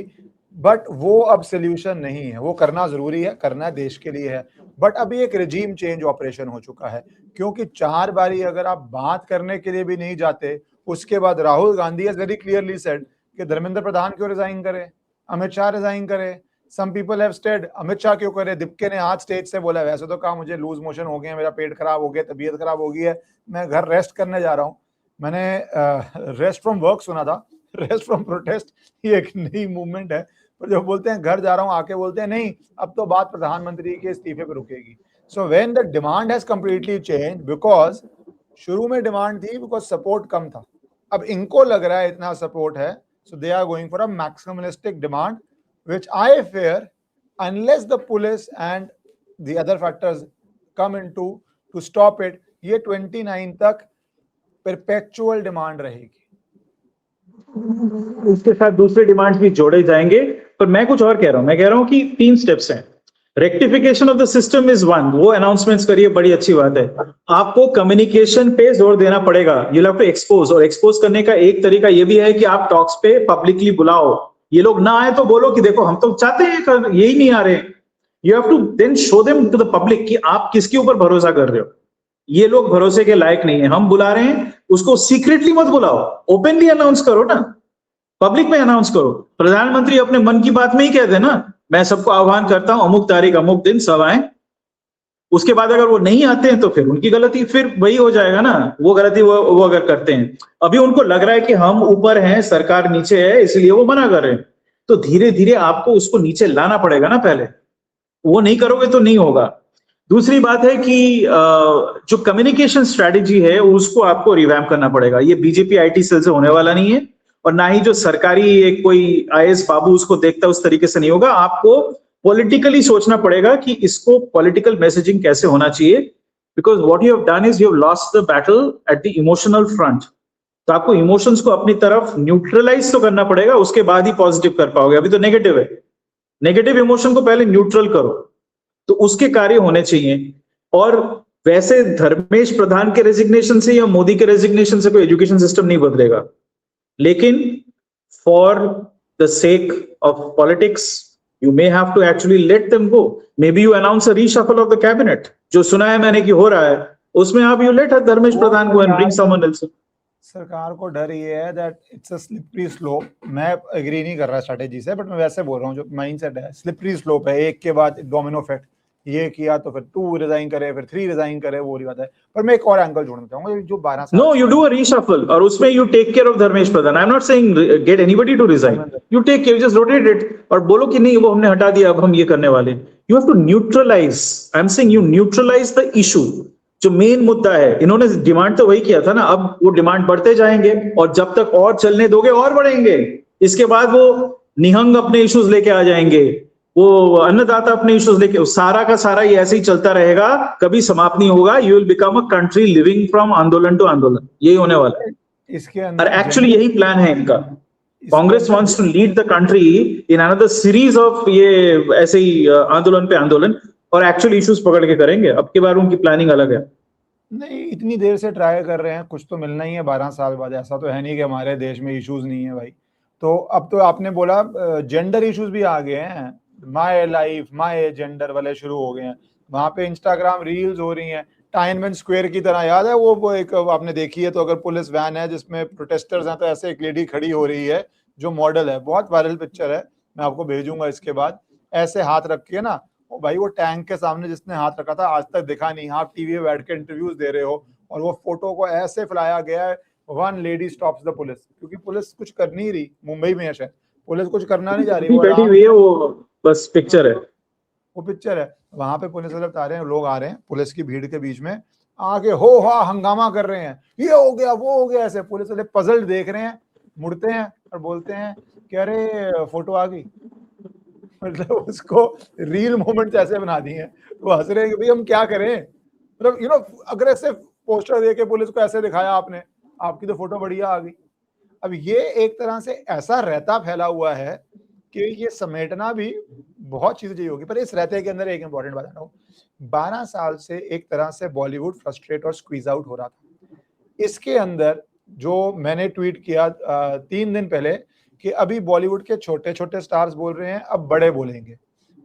बट वो अब सोल्यूशन नहीं है, वो करना जरूरी है, करना देश के लिए है, बट अभी एक रिजीम चेंज ऑपरेशन हो चुका है, क्योंकि 4 बारी अगर आप बात करने के लिए भी नहीं जाते, उसके बाद Rahul Gandhi has very clearly said कि धर्मेंद्र प्रधान क्यों रिजाइन करे, अमित शाह रिजाइन करे, some people have stayed Amit Shah क्यों करे, दीपके ने आज स्टेज से बोला, वैसे तो कहा मुझे लूज मोशन हो गए, मेरा पेट खराब हो गया, तबीयत खराब हो गई है, मैं घर रेस्ट करने जा रहा हूँ। मैंने रेस्ट फ्रॉम वर्क सुना था, रेस्ट फ्रॉम प्रोटेस्ट ये एक नई मूवमेंट है, पर जो बोलते हैं घर जा रहा हूँ, आके बोलते हैं नहीं अब तो बात प्रधानमंत्री के इस्तीफे पे रुकेगी। So when the demand has completely change, because शुरू में डिमांड थी बिकॉज सपोर्ट कम था, अब इनको लग रहा है इतना सपोर्ट है, so they are going for a maximalistic demand, which I fear unless the police and the other factors come into to stop it, ये 29 तक perpetual demand रहेगी। इसके साथ दूसरे डिमांड्स भी जोड़े जाएंगे, पर मैं कुछ और कह रहा हूं, मैं कह रहा हूं कि 3 स्टेप्स हैं। Rectification of the system is 1, वो अनाउंसमेंट्स करिए, बड़ी अच्छी बात है। आपको कम्युनिकेशन पे जोर देना पड़ेगा, यू हैव टू एक्सपोज, और एक्सपोज करने का एक तरीका ये भी है कि आप टॉक्स पे पब्लिकली बुलाओ, ये लोग ना आए तो बोलो कि देखो हम तो चाहते हैं, यही नहीं आ रहे। You have to then show them to the public कि आप किसके ऊपर भरोसा कर रहे हो, ये लोग भरोसे के लायक नहीं है, हम बुला रहे हैं, उसको सीक्रेटली मत बुलाओ, ओपनली अनाउंस करो ना, पब्लिक में अनाउंस करो। प्रधानमंत्री अपने मन की बात में ही कह दे ना, मैं सबको आह्वान करता हूं अमुक तारीख अमुक दिन सब आए, उसके बाद अगर वो नहीं आते हैं तो फिर उनकी गलती, फिर वही हो जाएगा ना, वो गलती वो अगर करते हैं। अभी उनको लग रहा है कि हम ऊपर हैं सरकार नीचे है इसलिए वो मना कर रहे हैं, तो धीरे धीरे आपको उसको नीचे लाना पड़ेगा ना, पहले वो नहीं करोगे तो नहीं होगा। दूसरी बात है कि जो कम्युनिकेशन स्ट्रेटेजी है उसको आपको रिवैम्प करना पड़ेगा, ये बीजेपी आईटी सेल से होने वाला नहीं है, और ना ही जो सरकारी एक कोई आईएएस बाबू उसको देखता है उस तरीके से नहीं होगा। आपको पॉलिटिकली सोचना पड़ेगा कि इसको पॉलिटिकल मैसेजिंग कैसे होना चाहिए, because what you have done is you have lost the battle at the emotional front. तो आपको इमोशंस को अपनी तरफ न्यूट्रलाइज तो करना पड़ेगा, उसके बाद ही पॉजिटिव कर पाओगे। अभी तो नेगेटिव है, नेगेटिव इमोशन को पहले न्यूट्रल करो, तो उसके कार्य होने चाहिए। और वैसे धर्मेश प्रधान के रेजिग्नेशन से या मोदी के रेजिग्नेशन से कोई एजुकेशन सिस्टम नहीं बदलेगा, लेकिन for the sake of politics, you may have to actually let them go. Maybe you announce a reshuffle of the cabinet. जो सुना है मैंने कि हो रहा है, उसमें आप you let धर्मेश प्रधान को and bring someone else. सरकार को डर ये है that it's a slippery slope. मैं एग्री नहीं कर रहा स्ट्रेटेजी से, बट मैं वैसे बोल रहा हूँ जो माइंडसेट है, स्लिपरी स्लोप है. एक के बाद डोमिनो इफेक्ट, ये किया तो फिर 2 रिजाइन करे, फिर 3 रिजाइन करे, वो वाली बात है. पर मैं एक और एंगल जोड़ना चाहूंगा, जो 12 साल. No, you do a reshuffle और उसमें you take care of Dharmesh Pradhan. I'm not saying get anybody to resign. You take care, you just rotate it और बोलो कि नहीं वो हमने हटा दिया, अब हम ये करने वाले. You have to neutralize. I'm saying you neutralize the issue. जो मेन मुद्दा है, इन्होंने डिमांड तो वही किया था ना, अब वो डिमांड बढ़ते जाएंगे और जब तक और चलने दोगे और बढ़ेंगे. इसके बाद वो निहंग अपने इश्यूज लेके आ जाएंगे, वो अन्नदाता अपने इश्यूज लेके, सारा का सारा ये ऐसे ही चलता रहेगा, कभी समाप्त नहीं होगा. You will become a country living from आंदोलन टू आंदोलन. यही होने वाला है. इसके और अंदर एक्चुअली यही प्लान है इनका. Congress wants to lead the country in another series of ये ऐसे ही आंदोलन पे आंदोलन, और एक्चुअल इश्यूज पकड़ के करेंगे. अब की बार उनकी प्लानिंग अलग है. नहीं, इतनी देर से ट्राई कर रहे हैं, कुछ तो मिलना ही है 12 साल बाद. ऐसा तो है नहीं कि हमारे देश में इश्यूज नहीं है भाई. तो अब तो आपने बोला जेंडर इश्यूज भी आ गए हैं, माय लाइफ माय जेंडर वाले शुरू हो गए हैं. वहां पे इंस्टाग्राम रील्स हो रही हैं टाइनमेन स्क्वायर की तरह. याद है वो एक आपने देखी है तो, अगर पुलिस वैन है जिसमें प्रोटेस्टर्स हैं तो ऐसे एक लेडी खड़ी हो रही है जो मॉडल है. बहुत वायरल पिक्चर है, मैं आपको भेजूंगा इसके बाद. ऐसे हाथ रख के ना, ओ भाई वो टैंक के सामने जिसने हाथ रखा था आज तक दिखा नहीं. आप टीवी में बैठ के इंटरव्यूज दे रहे हो और वो फोटो को ऐसे फैलाया गया है, one lady stops the police, क्योंकि पुलिस कुछ कर नहीं रही. मुंबई में है शायद, पुलिस कुछ करना नहीं जा रही, बैठी हुई है, वो बस पिक्चर है, वो पिक्चर है. वहां पे पुलिस वाले बता रहे हैं, लोग आ रहे हैं पुलिस की भीड़ के बीच में आके हो हा हंगामा कर रहे हैं, ये हो गया वो हो गया. ऐसे पुलिस वाले पजल देख रहे हैं, मुड़ते हैं और बोलते हैं कि अरे फोटो आ गई. मतलब उसको रील मोमेंट ऐसे बना दिए हैं. वो हंस रहे हैं कि भाई हम क्या करें. मतलब यू नो, अग्रेसिव पोस्टर देके पुलिस को ऐसे दिखाया आपने, आपकी तो फोटो बढ़िया आ गई. अब ये एक तरह से ऐसा रहता फैला हुआ है कि ये समेटना भी बहुत चीजें चाहिए होगी. पर इस रहते के अंदर एक इंपॉर्टेंट बात है, 12 साल से एक तरह से बॉलीवुड फ्रस्ट्रेट और स्क्वीज आउट हो रहा था. इसके अंदर जो मैंने ट्वीट किया 3 दिन पहले कि अभी बॉलीवुड के छोटे छोटे स्टार्स बोल रहे हैं, अब बड़े बोलेंगे.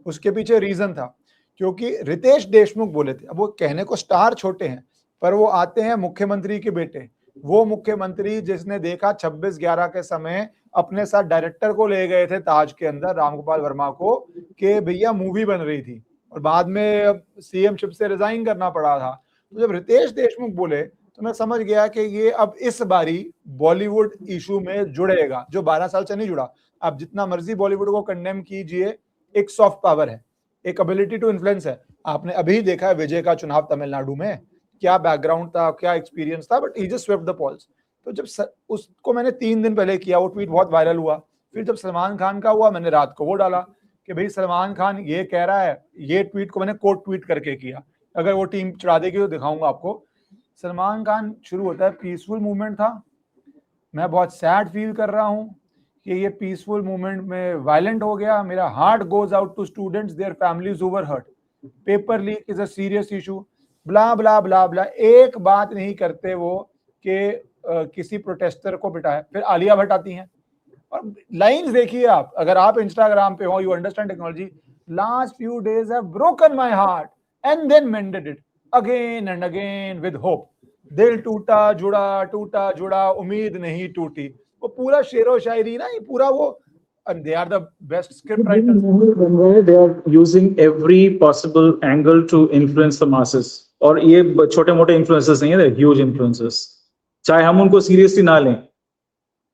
उसके पीछे रीजन था क्योंकि रितेश देशमुख बोले थे. अब वो कहने को स्टार छोटे हैं, पर वो आते हैं मुख्यमंत्री के बेटे. वो मुख्यमंत्री जिसने देखा 26/11 के समय अपने साथ डायरेक्टर को ले गए थे ताज के अंदर, रामगोपाल वर्मा को, कि भैया मूवी बन रही थी और बाद में सीएम शिप से रिजाइन करना पड़ा था. तो जब रितेश देशमुख बोले तो मैं समझ गया कि ये अब इस बारी बॉलीवुड इशू में जुड़ेगा, जो 12 साल से नहीं जुड़ा. अब जितना मर्जी बॉलीवुड को कंडेम कीजिए, एक सॉफ्ट पावर है, एक एबिलिटी टू इन्फ्लुएंस है. आपने अभी देखा है विजय का चुनाव तमिलनाडु में, क्या बैकग्राउंड था, क्या एक्सपीरियंस था, but he just swept the polls. तो जब उसको मैंने 3 दिन पहले किया, वो ट्वीट बहुत वायरल हुआ. फिर जब सलमान खान का हुआ, मैंने रात को वो डाला कि भाई सलमान खान ये कह रहा है. ये ट्वीट को मैंने कोट ट्वीट करके किया, अगर वो टीम चढ़ा देगी तो दिखाऊंगा आपको. सलमान खान शुरू होता है, पीसफुल मूवमेंट था, मैं बहुत सैड फील कर रहा हूँ कि ये पीसफुल मूवमेंट में वायलेंट हो गया. मेरा heart goes out to students, their families who were hurt. Paper leak is a serious issue, blah blah blah blah. एक बात नहीं करते वो कि किसी प्रोटेस्टर को बिठाया. फिर आलिया भट्ट आती हैं और लाइंस देखिए आप, अगर आप इंस्टाग्राम पे हो, you understand technology. Last few days have broken my heart and then mended it again and again with hope. दिल टूटा जुड़ा उम्मीद नहीं टूटी. वो पूरा शेरो शायरी ना, ये पूरा वो, and they are the best script writers. They are using every possible angle to influence the masses. और ये छोटे मोटे influencers नहीं है, huge influencers. चाहे हम उनको सीरियसली ना लें,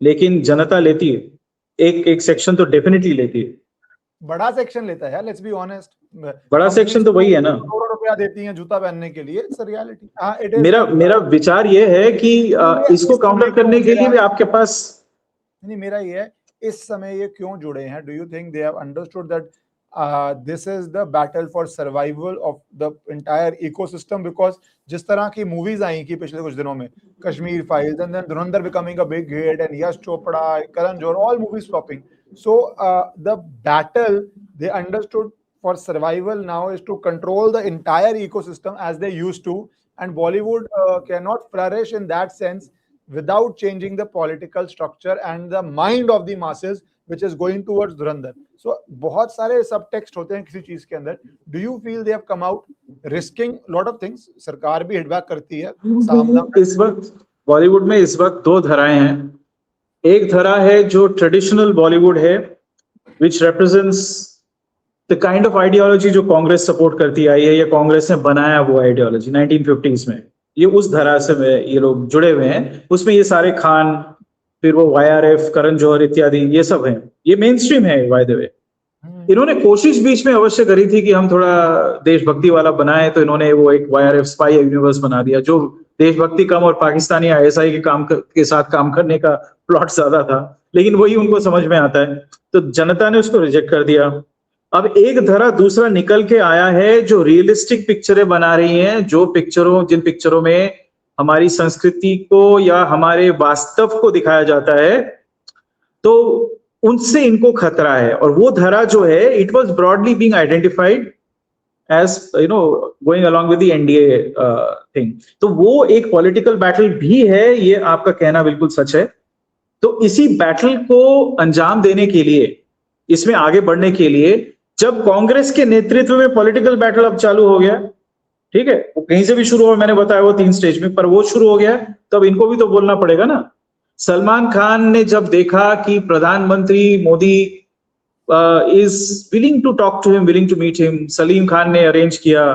लेकिन जनता लेती है. एक सेक्शन तो डेफिनेटली लेती है. बड़ा सेक्शन लेता है, लेट्स बी ऑनेस्ट. बड़ा सेक्शन तो वही है ना, करोड़ों रुपया देती हैं जूता पहनने के लिए. It's a reality. मेरा विचार ये है कि इसको काउंटर करने के लिए भी आपके पास नहीं, मेरा ये है, इस समय ये क्यों जुड़े हैं? Do you think they have understood that this is the battle for survival of the entire ecosystem? Because जिस तरह की मूवीज आई की पिछले कुछ दिनों में, Kashmir Files and then Dhurandhar becoming a big hit and Yash Chopra, Karan Johar, all movies flopping. So the battle they understood for survival now is to control the entire ecosystem as they used to, and Bollywood cannot flourish in that sense without changing the political structure and the mind of the masses which is going towards Dhurandhar. So बहुत सारे subtext होते हैं किसी चीज के अंदर. Do you feel they have come out risking lot of things? सरकार भी हिटबैक करती है. सामना इस वक्त बॉलीवुड में इस वक्त दो धाराएं हैं. एक धारा है जो ट्रेडिशनल बॉलीवुड है, which represents the kind of ideology जो कांग्रेस सपोर्ट करती आई है या कांग्रेस ने बनाया वो आइडियोलॉजी 1950s में. ये उस धारा से ये लोग जुड़े हुए हैं. उसमें ये सारे खान, फिर वो YRF, करण जौहर इत्यादि ये सब हैं. ये मेन स्ट्रीम है बाय द वे. इन्होंने कोशिश बीच में अवश्य करी थी कि हम थोड़ा देशभक्ति वाला बनाए, तो इन्होंने वो एक YRF स्पाई यूनिवर्स बना दिया जो देशभक्ति कम और पाकिस्तानी ISI के साथ काम करने का प्लॉट ज्यादा था. लेकिन वही उनको समझ में आता है, तो जनता ने उसको रिजेक्ट कर दिया. अब एक धारा दूसरा निकल के आया है जो रियलिस्टिक पिक्चरें बना रही हैं, जिन पिक्चरों में हमारी संस्कृति को या हमारे वास्तव को दिखाया जाता है, तो उनसे इनको खतरा है. और वो धारा जो है, it was broadly being identified as going along with the NDA thing. तो वो एक पॉलिटिकल बैटल भी है, ये आपका कहना बिल्कुल सच है. तो इसी बैटल को अंजाम देने के लिए, इसमें आगे बढ़ने के लिए, जब कांग्रेस के नेतृत्व में पॉलिटिकल बैटल अब चालू हो गया, ठीक है, वो कहीं से भी शुरू हुआ, मैंने बताया वो 3 स्टेज में, पर वो शुरू हो गया, तब इनको भी तो बोलना पड़ेगा ना. सलमान खान ने जब देखा कि प्रधानमंत्री Modi is willing to talk to him, willing to meet him, Salim Khan ने अरेंज किया,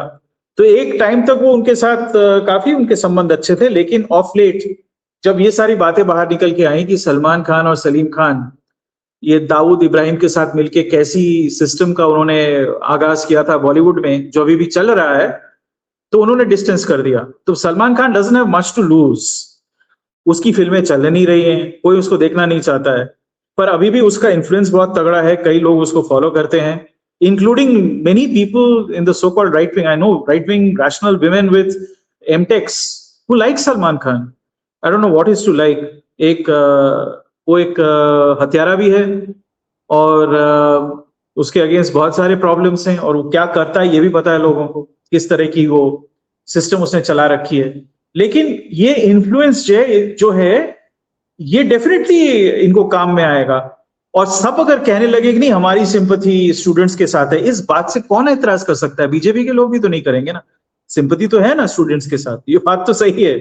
तो एक टाइम तक वो उनके साथ काफी उनके संबंध अच्छे थे. लेकिन ऑफ लेट जब ये सारी बातें बाहर निकल के आई कि सलमान खान और सलीम खान ये दाऊद इब्राहिम के साथ मिलके कैसी सिस्टम का उन्होंने आगाज किया था बॉलीवुड में, जो अभी भी चल रहा है, तो उन्होंने डिस्टेंस कर दिया. तो Salman Khan doesn't have much to lose. उसकी फिल्में चल नहीं रही हैं, कोई उसको देखना नहीं चाहता है, पर अभी भी उसका इन्फ्लुएंस बहुत तगड़ा है. कई लोग उसको फॉलो करते हैं, including many people in the so called right wing. I know right wing rational women with MTechs who like Salman Khan. I don't know what is to like. वो एक हत्यारा भी है और उसके अगेंस्ट बहुत सारे प्रॉब्लम्स हैं, और वो क्या करता है ये भी पता है लोगों को, किस तरह की वो सिस्टम उसने चला रखी है. लेकिन ये इन्फ्लुएंस जो है ये डेफिनेटली इनको काम में आएगा. और सब अगर कहने लगे कि नहीं हमारी सिंपैथी स्टूडेंट्स के साथ है, इस बात से कौन एतराज कर सकता है? बीजेपी के लोग भी तो नहीं करेंगे ना. सिंपैथी तो है ना स्टूडेंट्स के साथ, ये बात तो सही है.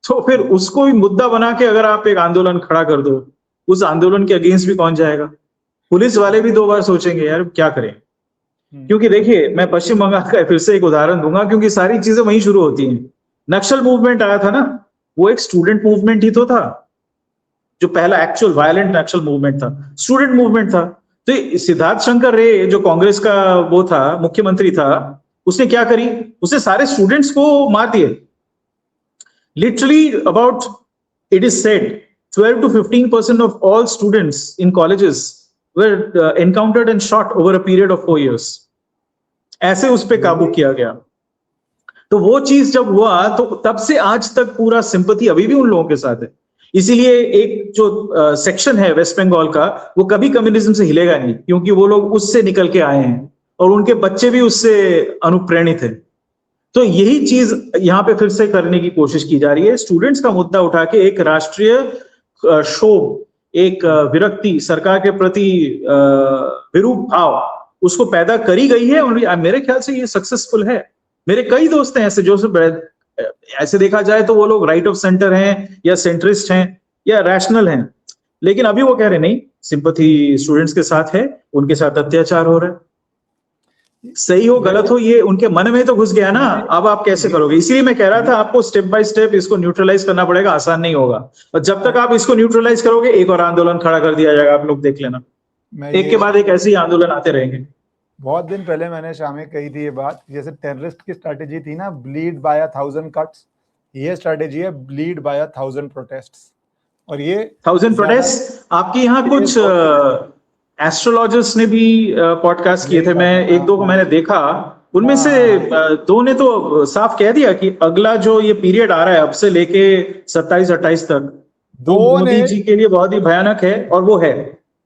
तो फिर उसको भी मुद्दा बना के अगर आप एक आंदोलन खड़ा कर दो, उस आंदोलन के अगेंस्ट भी कौन जाएगा? पुलिस वाले भी 2 बार सोचेंगे यार क्या करें. क्योंकि देखिए, मैं पश्चिम बंगाल का फिर से एक उदाहरण दूंगा, क्योंकि सारी चीजें वहीं शुरू होती हैं. नक्सल मूवमेंट आया था ना, वो एक स्टूडेंट मूवमेंट ही तो था. जो पहला एक्चुअल वायलेंट नक्सल मूवमेंट था, स्टूडेंट मूवमेंट था. तो सिद्धार्थ शंकर रे जो कांग्रेस का वो था, मुख्यमंत्री था, उसने क्या करी? उसने सारे स्टूडेंट्स को मार दिए. Literally about, it is said 12 to 15% of all students in colleges were encountered and shot over a period of 4 years. ऐसे उस पे काबू किया गया. तो वो चीज जब हुआ, तो तब से आज तक पूरा सिंपैथी अभी भी उन लोगों के साथ है. इसीलिए एक जो सेक्शन है वेस्ट बंगाल का, वो कभी कम्युनिज्म से हिलेगा नहीं, क्योंकि वो लोग उससे निकल के आए हैं और उनके बच्चे भी उससे अनुप्रेरित हैं. तो यही चीज यहाँ पे फिर से करने की कोशिश की जा रही है. स्टूडेंट्स का मुद्दा उठा के एक राष्ट्रीय क्षोभ, एक विरक्ति, सरकार के प्रति विरूप भाव उसको पैदा करी गई है. और मेरे ख्याल से ये सक्सेसफुल है. मेरे कई दोस्त हैं ऐसे, जो ऐसे देखा जाए तो वो लोग राइट ऑफ सेंटर हैं या सेंट्रिस्ट हैं या रैशनल हैं, लेकिन अभी वो कह रहे नहीं, सिंपैथी स्टूडेंट्स के साथ है, उनके साथ अत्याचार हो रहा है. सही हो गलत हो, ये उनके मन में तो घुस गया ना. अब आप कैसे करोगे? इसलिए मैं कह रहा था आपको स्टेप बाय स्टेप इसको न्यूट्रलाइज करना पड़ेगा. आसान नहीं होगा, और जब तक आप इसको न्यूट्रलाइज करोगे, एक और आंदोलन खड़ा कर दिया जाएगा. आप लोग देख लेना, एक के बाद एक ऐसे ही आंदोलन आते रहेंगे. बहुत दिन पहले मैंने शामी कही थी ये बात, जैसे टेररिस्ट की स्ट्रेटेजी थी ना, ब्लीड बाय 1000 कट्स, ये स्ट्रेटेजी है ब्लीड बाय 1000 प्रोटेस्ट्स. और ये 1000 प्रोटेस्ट आपके यहाँ कुछ एस्ट्रोलॉजर्स ने भी पॉडकास्ट किए थे, मैं 1-2 को मैंने देखा. उनमें से 2 ने तो साफ कह दिया कि अगला जो ये पीरियड आ रहा है अब से लेके 27-28 तक, मोदी जी के लिए बहुत ही भयानक है. और वो है,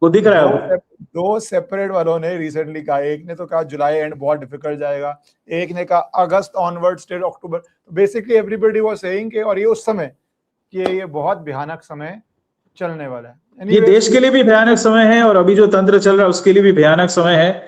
वो दिख रहा है. 2 सेपरेट वालों ने रिसेंटली कहा. एक ने तो कहा जुलाई एंड बहुत डिफिकल्ट जाएगा, एक ने कहा August onward state October. Basically everybody was saying कि, और ये उस समय कि ये बहुत भयानक समय चलने वाला है। ये Anyways, देश के लिए भी भयानक समय है और अभी जो तंत्र चल रहा है उसके लिए भी भयानक समय है।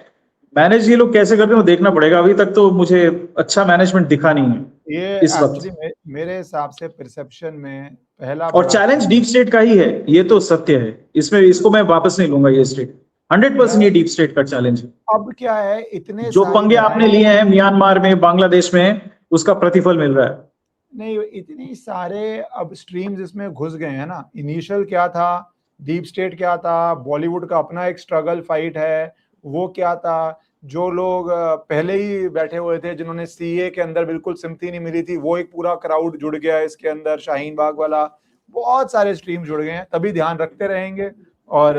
मैनेज ये लोग कैसे करते हैं वो देखना पड़ेगा। अभी तक तो मुझे अच्छा मैनेजमेंट दिखा नहीं है ये इस एक्चुअली वक्त। मेरे हिसाब से परसेप्शन में पहला और बड़ा चैलेंज डीप स्टेट का ही है, ये तो सत्य है। इसमें इसको मैं वापस नहीं लूंगा। ये स्टेट 100% ये डीप स्टेट का चैलेंज है। अब क्या है, इतने जो सारी पंगे आपने लड़ाई लिए हैं म्यांमार में, बांग्लादेश में, उसका प्रतिफल मिल रहा है। नहीं, इतनी सारे अब स्ट्रीम्स इसमें घुस गए हैं ना। इनिशियल क्या था, डीप स्टेट क्या था, बॉलीवुड का अपना एक स्ट्रगल फाइट है, वो क्या था, जो लोग पहले ही बैठे हुए थे जिन्होंने सीए के अंदर बिल्कुल सिम्पथी नहीं मिली थी, वो एक पूरा क्राउड जुड़ गया इसके अंदर, शाहीन बाग वाला, बहुत सारे स्ट्रीम जुड़ गए हैं। तभी ध्यान रखते रहेंगे और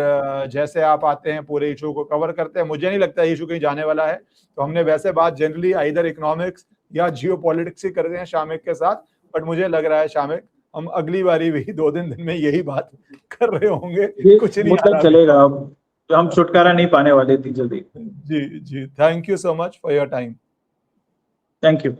जैसे आप आते हैं पूरे इशू को कवर करते हैं। मुझे नहीं लगता इशू कहीं जाने वाला है, तो हमने वैसे बात जनरली इधर इकोनॉमिक्स या जियो पॉलिटिक्स ही करते हैं शामिक के साथ, बट मुझे लग रहा है शामिक हम अगली बारी भी 2 दिन में यही बात कर रहे होंगे। ये कुछ नहीं मुद्दा चलेगा, अब हम छुटकारा नहीं पाने वाले इतनी जल्दी। जी जी, thank you so much for your time. Thank you.